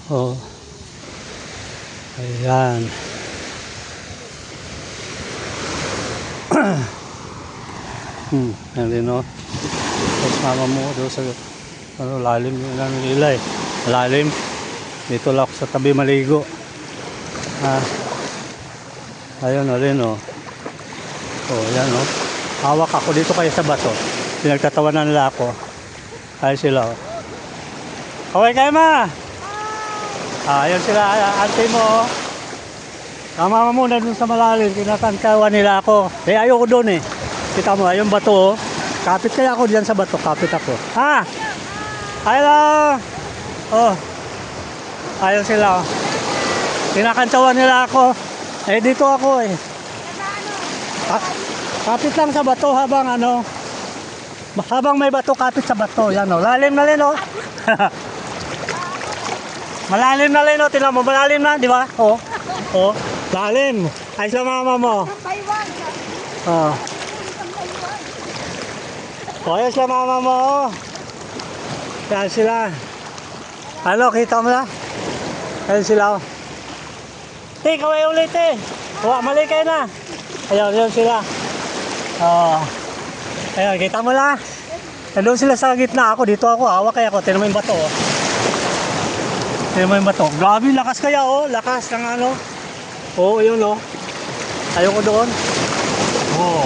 Oh. Ayan. Ayan din, oh. Tapos mama mo doon sa ano, lalim yung ano nila eh. Lalim. Dito lang ako sa tabi maligo. Ayun na rin, oh. Oh, yan, oh. Hawak ako dito kayo sa bato. Pinagtatawanan nila ako. Ayun sila, oh. Okay kayo, ma? Ayun sila, ante mo, oh. Tama mo muna dun sa malalim. Kinakantkawan nila ako. Eh, ayoko doon eh. Kita mo, ayun bato, oh. Kapit kaya ako diyan sa bato. Kapit ako. Ha? Hello! Oh. Ayun sila, oh. Kinakantkawan nila ako. Eh, dito ako eh. Kapit lang sa bato habang ano. Habang may bato, kapit sa bato. Yan, oh. Lalim na rin, oh. Malalim na rin, oh. Tingnan mo, malalim na, di ba? Oh. Oh. Lalim. Ayos lang mama mo. Oh. Oh, ayos lang mama mo. Oh. Yan sila. Ano, kita mo na? Ayun sila, oh. Hey, kaway ulit eh. Oh, mali kayo na. Ayun, yun sila. Oh. Ayun, kita mo na. Nandun sila sa gitna. Ako, dito ako. Hawak kaya ako. Tignan mo yung bato, oh. Tignan mo yung bato. Grabe, lakas kaya, oh. Lakas ng ano. Oh, yun, oh. Ayoko doon. Oh.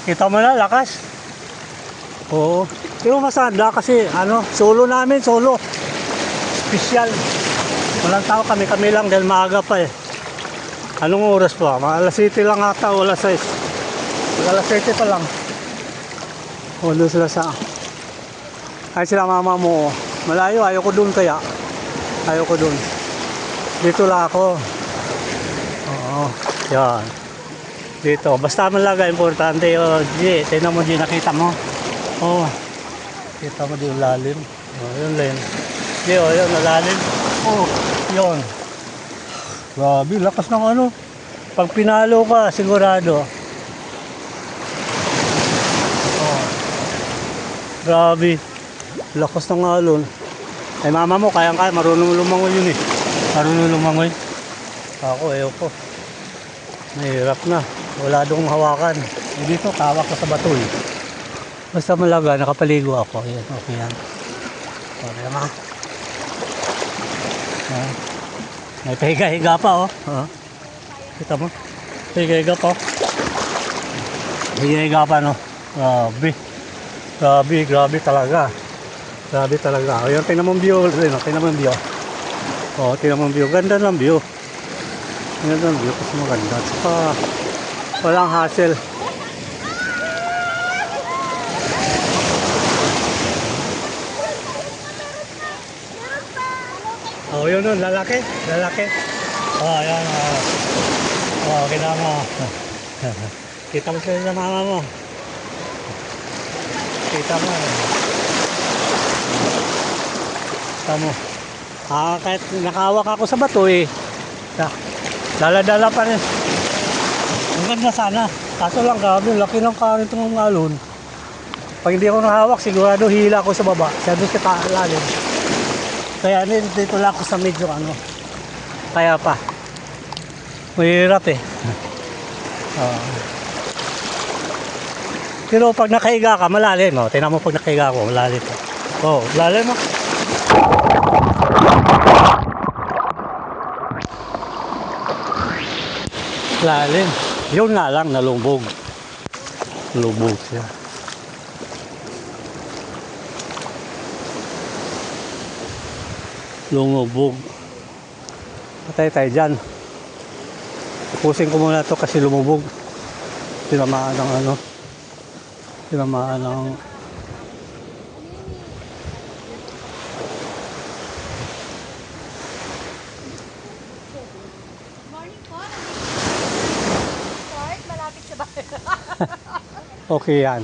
Kita mo na, lakas. Oo. Pero masanda kasi, ano, solo namin, solo. Special. Walang tao kami lang dahil maaga pa eh. Anong oras pa? Mga alas 7 lang ata o alas 6. Alas 7 pa lang. O, doon sila sa... Ay sila mama mo. Malayo, ayoko doon kaya. Ayoko doon. Dito lang ako. Oo. Yan. Dito. Basta malaga, importante yun. Di, tignan mo di, nakita mo. Oo. Kita mo di lalim. O, yun lang. Di, o, yun, lalim. Oo, yun. Grabe, lakas ng ano. Pag pinalo ka, sigurado. Oh. Grabe. Lakas ng alon. Ay mama mo, kayang-kaya. Marunong lumangoy yun eh. Marunong lumangoy. Ako, ayoko. Mahirap na. Wala doong hawakan. E dito, tawak ko sa bato eh. Basta malaga, nakapaligo ako. Ayan, okay yan. Okay naman. Ayan. May pahiga-higa pa, oh. Kita mo? Pahiga-higa pa, oh. Pahiga-higa pa, no? Grabe. Grabe, grabe talaga. Grabe talaga. O, yun, tingnan mong view. Tingnan mong view. O, tingnan mong view. Ganda ng view. Ganda ng view. Kasi maganda. Saka, walang hassle. Oh, yun nun, lalaki. Lalaki. Oh, ayan. Oh, kita mo. Kita mo sila sa mama mo. Kita mo. Kita mo. Kahit nakahawak ako sa bato eh. Dala-dala pa rin. Ang ganda sana. Kaso lang grabe, laki ng karin itong alon. Pag hindi ako nahawak, sigurado hila ako sa baba. Siya doon sa lalim. Kaya dito lang ako sa medyo ano. Kaya pa. Mahirap eh. Pero pag nakahiga ka, malalim. Oh. Tingnan mo pag nakahiga ako, malalim. Oh, malalim mo. Lalim. Yun nga lang, nalubog. Lubog siya. Lumubog. Patay tayo dyan. Tapusin ko muna to kasi lumubog. Tinamaan ng ano. Tinamaan ng... Morning po. Malapit sa bahay. Okay yan.